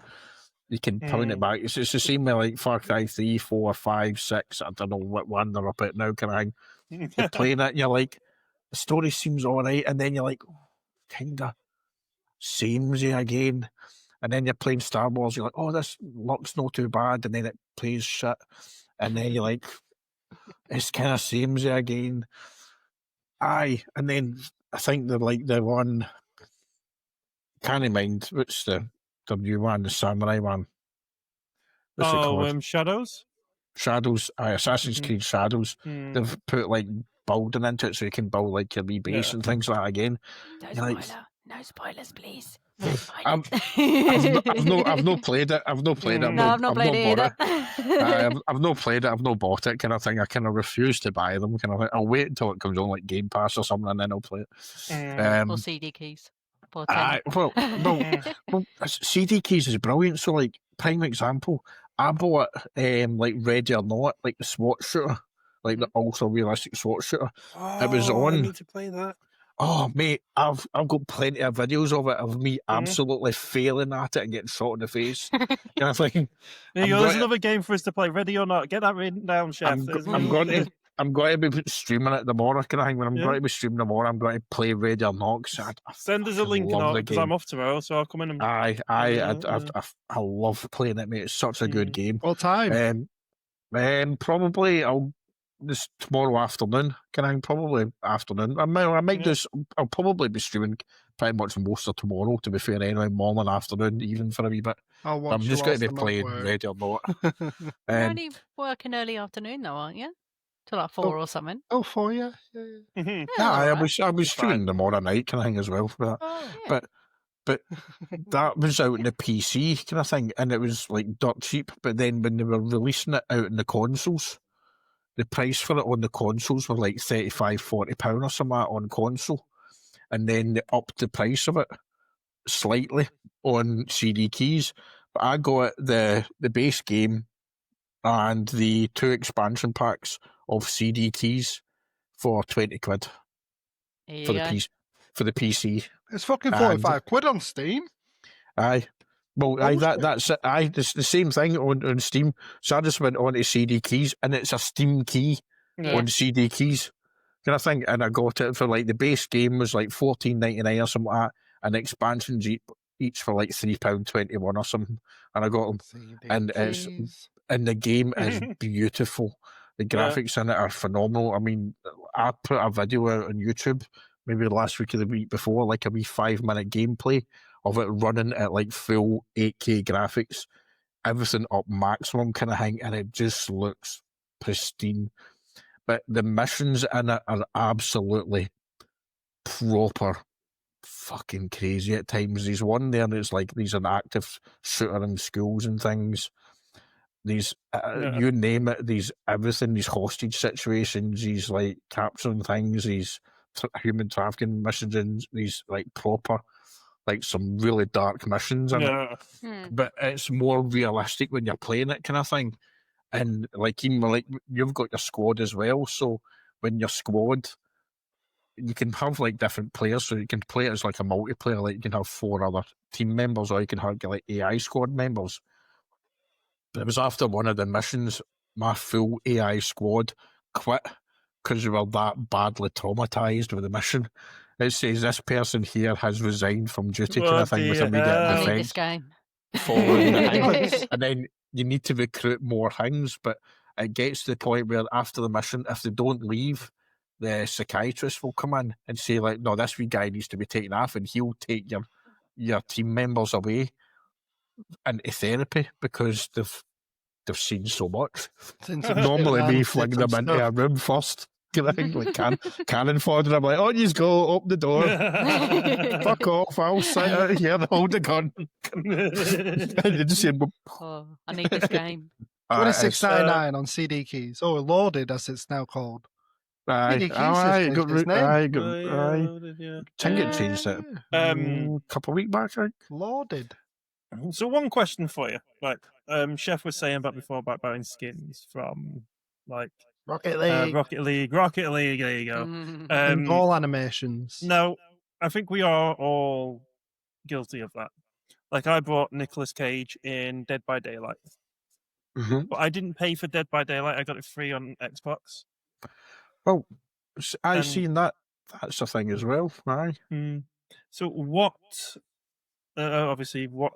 You can point it back. It's the same with like Far Cry 3, 4, 5, 6, I don't know what one they're up at now, kind of thing. You're playing it and you're like, the story seems alright, and then you're like, kinda samey again. And then you're playing Star Wars, you're like, oh, this looks not too bad, and then it plays shit. And then you're like, it's kind of samey again. Aye, and then I think they're like the one, can't mind, what's the new one, the samurai one? What's it called? Shadows? Shadows, Assassin's Creed Shadows. They've put like building into it so you can build like your wee base and things like that again. No spoilers, please. I've not played it. I've not played it. I've not played it either. I've not played it. I've not bought it, kind of thing. I kind of refuse to buy them. Kind of like, I'll wait until it comes on like Game Pass or something, and then I'll play it. Or CD keys. Well, CD keys is brilliant. So, like, prime example, I bought like Ready or Not, like the SWAT shooter, like the ultra realistic SWAT shooter. It was on. I need to play that. Oh, mate, I've got plenty of videos of it, of me absolutely failing at it and getting shot in the face. Kind of thing. There you go. There's another game for us to play. Ready or Not. Get that written down, Chef. I'm going to be streaming it tomorrow. Kind of thing. When I'm going to be streaming tomorrow, I'm going to play Ready or Not. Send us a link because I'm off tomorrow, so I'll come in and. I love playing it, mate. It's such a good game. What time? Probably this tomorrow afternoon. Probably afternoon. I might just. I'll probably be streaming pretty much most of tomorrow. To be fair, anyway, morning, afternoon, even for a wee bit. I'm just going to be playing Ready or Not. You're only working early afternoon, though, aren't you? to like 4 or something. Oh, 4, yeah. Mhm. Yeah, I alright. was Fine. streaming them all night kind of thing as well for that. Oh. Yeah. But that was out in the PC kind of thing, and it was like dirt cheap. But then when they were releasing it out in the consoles, the price for it on the consoles were like £35-40 or something like that on console, and then they upped the price of it slightly on CD keys. But I got the base game and the 2 expansion packs of CD keys for £20 There you for go. for the PC. It's fucking And- 45 quid on Steam. Aye. Well, Oh, shit. that's it. Aye, it's the same thing on Steam. So I just went on to CD keys, and it's a Steam key Yeah. on CD keys kind of thing. And I got it for like the base game was like $14.99 or something like that, and expansions each for like £3.21 or something. And I got them, and the game is beautiful. The graphics in it are phenomenal. I mean, I put a video out on YouTube maybe last week or the week before, like a wee 5-minute gameplay of it running at like full 8K graphics, everything up maximum kind of thing, and it just looks pristine. But the missions in it are absolutely proper fucking crazy at times. There's one there that's like there's an active shooter in schools and things. These you name it, these everything, these hostage situations, these like capturing things, these human trafficking missions, these like proper, like some really dark missions in it. Yeah. But it's more realistic when you're playing it, kind of thing. And like even like you've got your squad as well, so when your squad, you can have like different players, so you can play it as like a multiplayer, like you can have 4 other team members, or you can have like AI squad members. But it was after one of the missions, my full AI squad quit because they were that badly traumatized with the mission. It says this person here has resigned from duty, kind of thing, with dear. immediate I need effect. this game. Following the things. And then you need to recruit more things, but it gets to the point where after the mission, if they don't leave, the psychiatrist will come in and say like, no, this wee guy needs to be taken off, and he'll take your team members away into therapy because they've seen so much. Normally me flinging them into a room first, like cannon fodder. I'm like, oh, you go, open the door. Fuck off, I'll sit out here and hold the gun. And you just say, Oh, I need this game. $26.99 on CD keys. Oh, loaded, as it's now called. CD keys has changed its name. I think it changed it a couple of weeks back, I think. Loaded. So one question for you, like Chef was saying about before about buying skins from like Rocket League. Rocket League. There you go. And all animations. No, I think we are all guilty of that. Like I bought Nicolas Cage in Dead by Daylight, but I didn't pay for Dead by Daylight. I got it free on Xbox. Well, I've seen that. That's a thing as well, aye. So what? Obviously, what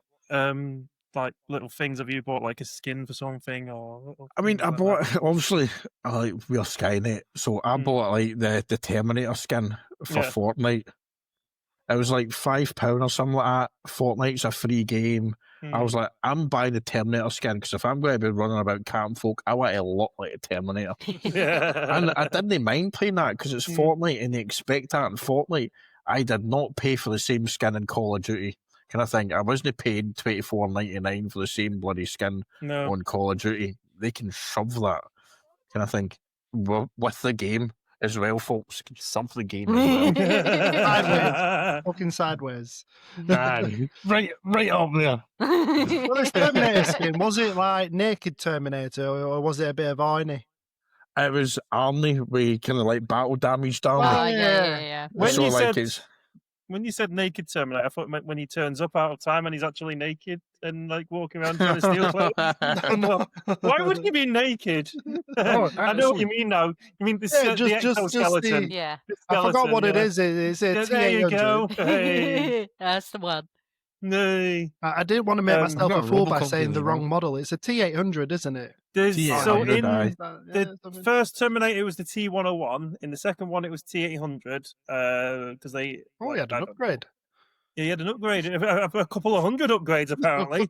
like little things have you bought, like a skin for something, or? I mean, I like bought that? obviously like we're Skynet, so I bought like the Terminator skin for Fortnite. It was like £5 or something like that. Fortnite's a free game. I was like, I'm buying the Terminator skin because if I'm going to be running about camp folk, I want to look like a Terminator. And I didn't mind playing that because it's Fortnite and they expect that in Fortnite. I did not pay for the same skin in Call of Duty kind of thing. I wasn't paying $24.99 for the same bloody skin on Call of Duty. They can shove that kind of thing with the game as well, folks. Shove the game as well. Sideways. Fucking sideways. Right up there. Well, this Terminator skin, was it like naked Terminator or was it a bit of Arnie? It was Arnie with kind of like battle damaged Arnie. Oh, yeah. When So you like said when you said naked Terminator, I thought it meant when he turns up out of time and he's actually naked and like walking around trying to steal clothes. Why would he be naked? I know what you mean now. You mean the exoskeleton? Yeah. I forgot what it is. It's a There you go. T800. Hey. That's the one. No. I didn't want to make myself a not fool by Robocop saying the really, wrong model. It's a T800, isn't it? So T800, in aye. the first Terminator, it was the T101. In the second one, it was T800. Because they. Oh, he had an upgrade. Yeah, he had an upgrade. A couple of hundred upgrades, apparently.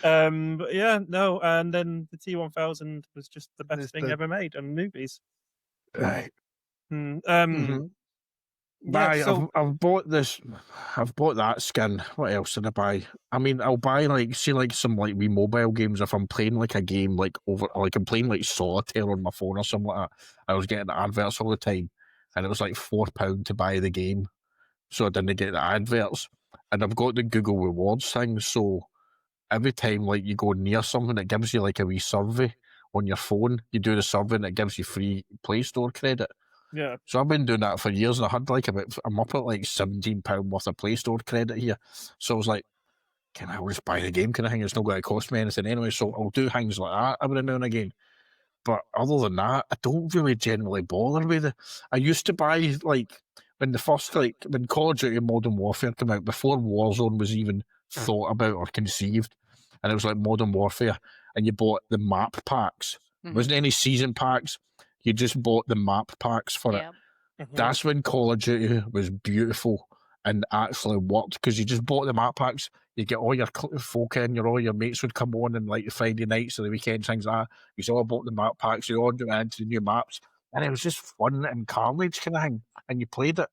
But yeah, no, and then the T1000 was just the best It's thing the- ever made on movies. Right. Yeah, Buy, so I've bought this. I've bought that skin. What else did I buy? I mean, I'll buy like some like wee mobile games if I'm playing like a game like I'm playing like Solitaire on my phone or something like that. I was getting adverts all the time, and it was like £4 to buy the game, so I didn't get the adverts. And I've got the Google Rewards thing, so every time like you go near something, it gives you like a wee survey on your phone. You do the survey, and it gives you free Play Store credit. yeah, So I've been doing that for years, and I had like I'm up at like £17 worth of Play Store credit here. So I was like, can I just buy the game? Can I think it's not going to cost me anything anyway? So I'll do things like that every now and again. But other than that, I don't really generally bother with it. I used to buy like when when Call of Duty Modern Warfare came out, before Warzone was even thought about or conceived, and it was like Modern Warfare, and you bought the map packs. There wasn't any season packs. You just bought the map packs for it. Yeah. That's when Call of Duty was beautiful and actually worked, because you just bought the map packs. You get all your folk in, all your mates would come on, and like the Friday nights or the weekends, things like that. You all bought the map packs, you all went into the new maps, and it was just fun and carnage kind of thing. And you played it.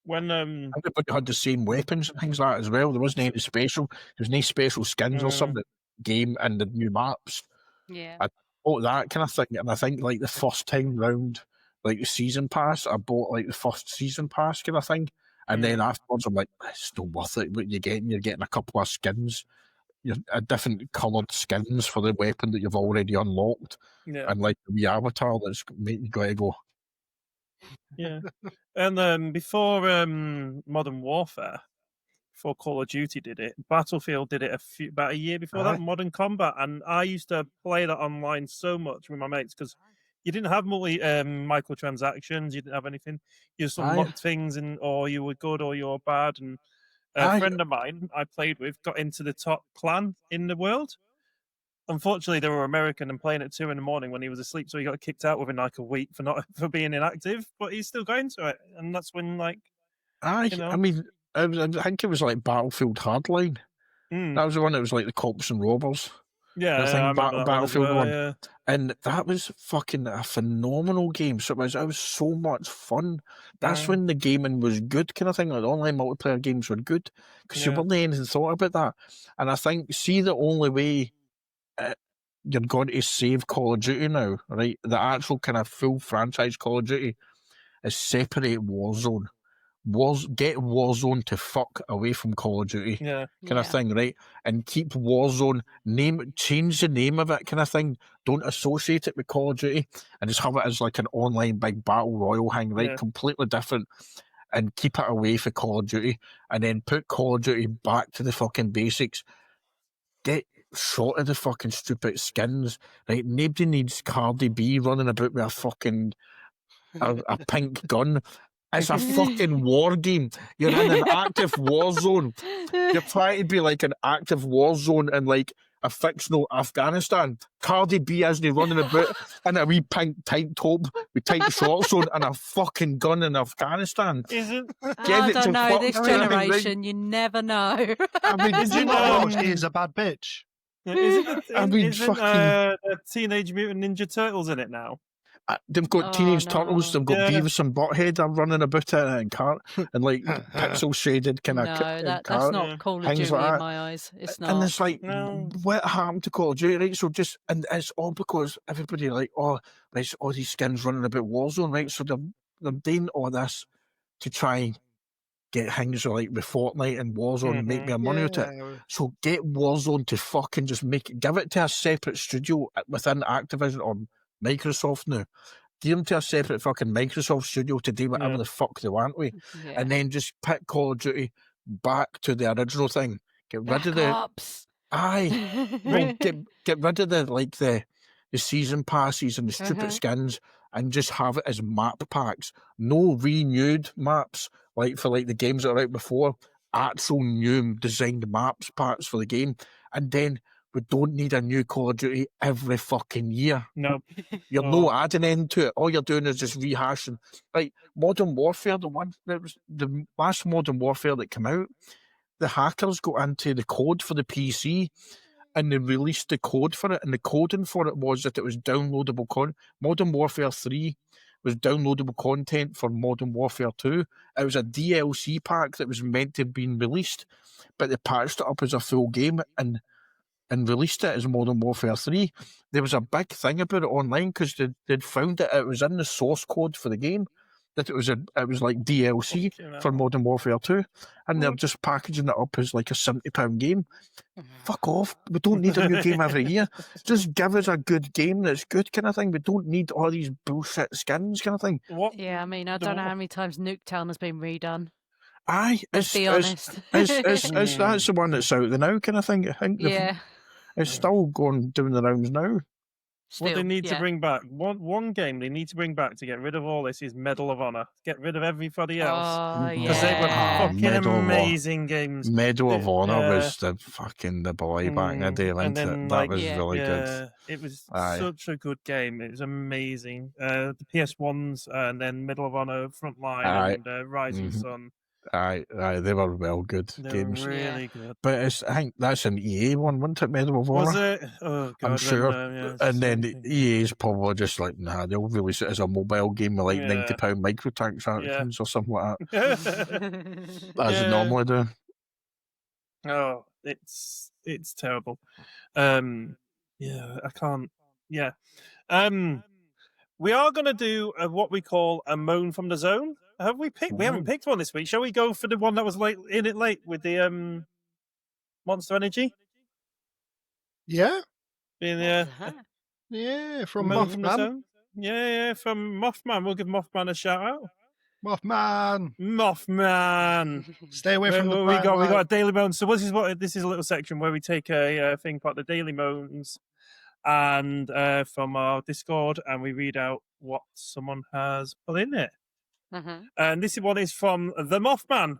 when Everybody had the same weapons and things like that as well. There wasn't any special. There was no special skins or something. Game and the new maps. Yeah. I bought that kind of thing, and I think like the first time round, like the season pass, I bought like the first season pass kind of thing, and then afterwards I'm like, it's not worth it. What you're getting a couple of skins, a different coloured skins for the weapon that you've already unlocked, yeah, and like the wee avatar that's making you go. yeah, and before Modern Warfare, before Call of Duty did it, Battlefield did it about a year before that, Modern Combat, and I used to play that online so much with my mates because you didn't have microtransactions, you didn't have anything. You just unlocked things, or you were good or you were bad. And a friend of mine I played with got into the top clan in the world. Unfortunately, they were American and playing at 2 a.m. when he was asleep, so he got kicked out within like a week for being inactive. But he's still going to it, and that's when I mean, I think it was like Battlefield Hardline. That was the one that was like the cops and robbers. Yeah, I think remember that Battlefield one, as well, one. yeah. And that was fucking a phenomenal game. So it was so much fun. That's when the gaming was good, kind of thing. Like the online multiplayer games were good because you weren't anything thought about that. And I think, see, the only way you're going to save Call of Duty now, right? The actual kind of full franchise Call of Duty is separate Warzone. Get Warzone to fuck away from Call of Duty, kind of thing, right? And keep Warzone, change the name of it, kind of thing. Don't associate it with Call of Duty, and just have it as like an online big battle royal hang, right? Completely different, and keep it away from Call of Duty, and then put Call of Duty back to the fucking basics. Get shot of the fucking stupid skins, right? Nobody needs Cardi B running about with a fucking a pink gun. It's a fucking war game. You're in an active war zone. You're trying to be like an active war zone in like a fictional Afghanistan. Cardi B isn't running about in a wee pink tight top with tight shorts on and a fucking gun in Afghanistan. Isn't I don't know, this generation, you never know. I mean, she's a bad bitch. Isn't Teenage Mutant Ninja Turtles in it now? They've got Teenage Turtles, they've got Beavis and Butthead are running about it and like pixel shaded kind of. No, that's not Call of Duty in my eyes. It's not. And it's like, what happened to Call of Duty? Right? So and it's all because everybody like, all these skins running about Warzone, right? So they're doing all this to try and get things like with Fortnite and Warzone and make more money out of it. So get Warzone to fucking just give it to a separate studio within Activision or Microsoft now. Give them to a separate fucking Microsoft studio to do whatever the fuck they want with. And then just pick Call of Duty back to the original thing. Get rid of the get rid of the season passes and the stupid skins and just have it as map packs. No renewed maps like for like the games that are out before. Actual new designed maps packs for the game. And then we don't need a new Call of Duty every fucking year. No. You're no adding end to it. All you're doing is just rehashing. Like Modern Warfare, the last Modern Warfare that came out, the hackers got into the code for the PC and they released the code for it, and the coding for it was that it was downloadable Modern Warfare 3 was downloadable content for Modern Warfare 2. It was a DLC pack that was meant to have been released, but they patched it up as a full game and released it as Modern Warfare 3. There was a big thing about it online because they'd found that it was in the source code for the game, that it was like DLC for Modern Warfare 2, and they're just packaging it up as like a £70 game. Fuck off. We don't need a new game every year. Just give us a good game that's good, kind of thing. We don't need all these bullshit skins, kind of thing. Yeah, I mean, I don't know how many times Nuketown has been redone. Aye, Let's be honest. it's that's the one that's out there now, kind of thing. I think Yeah. it's still doing the rounds now. What they need to yeah. bring back, one game they need to bring back to get rid of all this is Medal of Honor. Get rid of everybody else. Oh, Because they were yeah. fucking Medal of amazing games. Medal of Honor Yeah. was the boy back in the day, And wasn't then, it? That like, was Yeah. really good. Yeah, it was Aye. such a good game. It was amazing. The PS1s and then Medal of Honor Frontline Aye. and Rising Mhm. Sun. Aye, they were well good They games. were really good. But I think that's an EA one, wasn't it? Medal of Honor. Was it? Oh god, I'm sure. yeah, it's And then something. EA's probably just like, nah, they'll release it as a mobile game with like Yeah. £90 microtransactions or something like that, as Yeah. they normally do. Oh, it's terrible. Yeah, I can't. Yeah. We are going to do what we call a moan from the zone. Have we picked? We haven't picked one this week. Shall we go for the one that was late with the Monster Energy? Yeah, Being What's the that? yeah, from moan from the Mothman. zone. Yeah, from Mothman. We'll give Mothman a shout out. Mothman, Mothman. stay away from the we bright got light. a daily moan. So this is a little section where we take a thing called the daily moans, and from our Discord, and we read out what someone has put in it. Mhm. And this one is from the Mothman.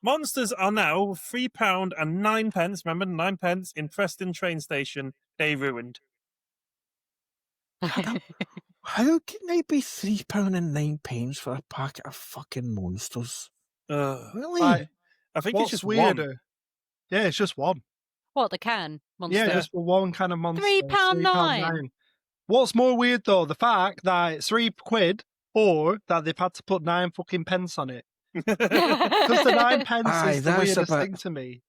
Monsters are now £3 and 9p. Remember 9p in Preston train station. They ruined. How can they be £3 and 9p for a packet of fucking monsters? Really? Like, I think what's it's just weirder? one. Yeah, it's just one. What, the can monster? Yeah, just for one kind of monster. £3.9. What's more weird though, the fact that it's £3 or that they've had to put 9 fucking pence on it. Because the 9 pence Aye, is the that's a weirdest bit- thing to me.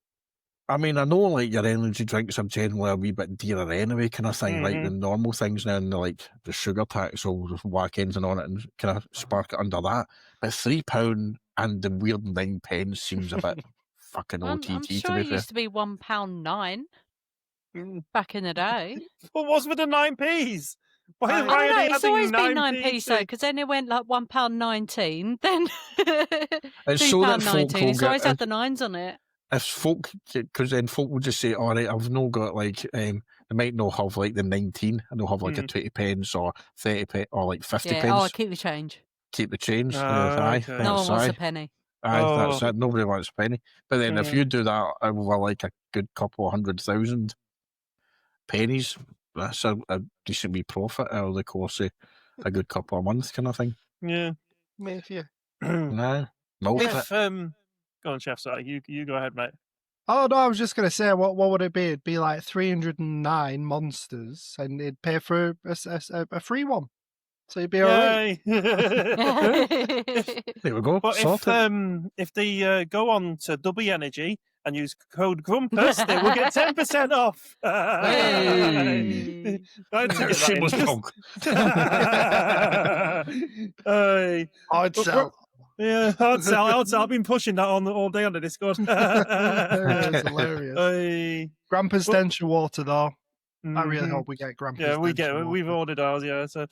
I mean, I know like your energy drinks are generally a wee bit dearer anyway, kind of thing. Like the normal things now, and like the sugar tax will just whack engine on it and kind of spark it under that. But £3 and the weird 9p seems a bit fucking OTT I'm to sure be it fair. used to be £1.9 back in the day. What was with the 9p's? Why I are don't I they don't know, it's adding always been 9p 9p so, because then it went like £1.19, then It's so that folk £3.19. will It's always get- had the nines on it. If folk, because then folk will just say, all right, I've no got like, they might not have like the 19, and they'll have like a 20p or 30p or like 50p. Yeah, oh, I keep the change. Keep the change. Ah, Aye, okay. No one that's wants aye. a penny. Aye, that's Oh. it. Nobody wants a penny. But then if you do that over like a good couple of 100,000 pennies, that's a decent wee profit out of the course of a good couple of months, kind of thing. Yeah. Maybe. Nah, milk it. If go on, Chef. Sorry, you go ahead, mate. Oh no, I was just gonna say, what would it be? It'd be like 309 monsters, and it'd pay for a free one. So you'd be alright. Yay! There we go. But Sorted. if they go on to Dubby Energy and use code Grumpus, they will get 10% off. Hey. Don't take that Shameless in. plug. Hey. I'd But sell. Yeah, I'd sell. I've been pushing that on all day on the Discord. It's hilarious. Hey. Grampus Well- Denture Water, though. I really Mhm. hope we get Grampus. Yeah, Denture we've Water. ordered ours. Yeah, so,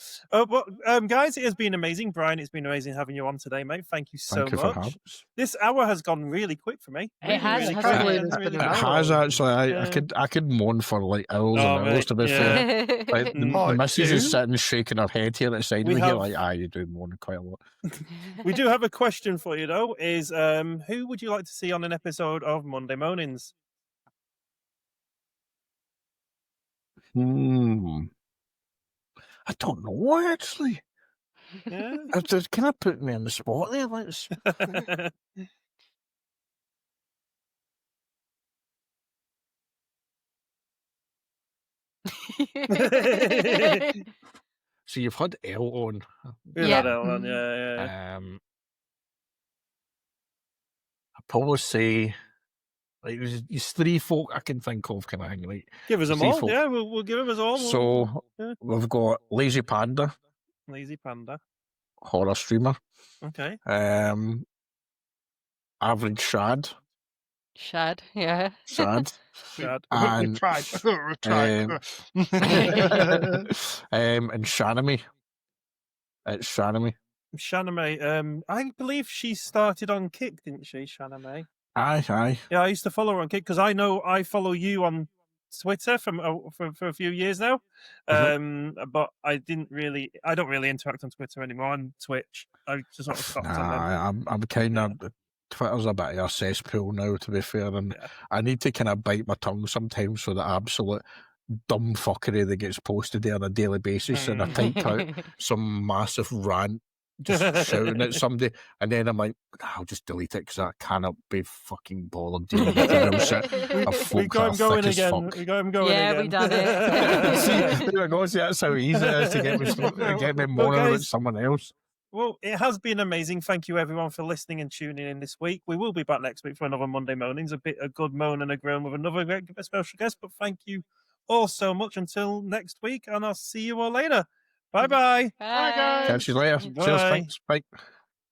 guys, it has been amazing. Brian, it's been amazing having you on today, mate. Thank you so Thank you for much. having us. This hour has gone really quick for me. It has, really hasn't quick. it? It's been Really an It quick. hour. has actually. I Yeah. could moan for like hours Oh, and hours, mate, to be yeah. fair. Like, the Oh, missus dude. is sitting shaking her head here at the side We of me here, have- like, aye, you do moan quite a lot. We do have a question for you though. Is who would you like to see on an episode of Monday Moanings? I don't know, actually. Yeah. Can I put me on the spot there? Let's... So you've had Elle on. We've Yeah. had Ellen, yeah. I'd probably say like there's 3 folk I can think of kind of thing. Like Give us them three all. folk. Yeah, we'll give them us all. So yeah. we've got Lazy Panda, Lazy Panda. horror streamer. Okay. Average Shad. Shad, yeah. Shad. Shad. We And tried. We tried. and Shanami. It's Shanami. Shanna May. I believe she started on Kick, didn't she, Shanna May? Aye. Yeah, I used to follow her on Kick because I know I follow you on Twitter for a few years now. But I don't really interact on Twitter anymore. On Twitch, I just sort of stopped. I'm kind of Twitter's a bit of a cesspool now, to be fair, and I need to kind of bite my tongue sometimes so the absolute dumb fuckery that gets posted there on a daily basis, and I type out some massive rant just shouting at somebody, and then I'm like, I'll just delete it because I cannot be fucking bothered dealing with the real shit. We got him going again. We got him going again. Yeah, we done it. See, there we go. See, that's how easy it is to get me moaning about someone else. Well, it has been amazing. Thank you, everyone, for listening and tuning in this week. We will be back next week for another Monday Moanings, a good moan and a groan with another great special guest. But thank you all so much until next week, and I'll see you all later. Bye-bye. Bye, guys. Catch you later. Bye. Cheers, thanks. Bye.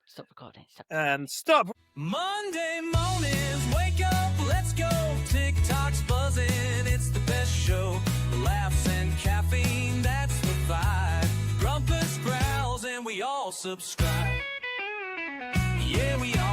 Stop recording. And stop. Monday mornings, wake up, let's go. TikTok's buzzing, it's the best show. Laughs and caffeine, that's the vibe. Grumpus growls and we all subscribe. Yeah, we all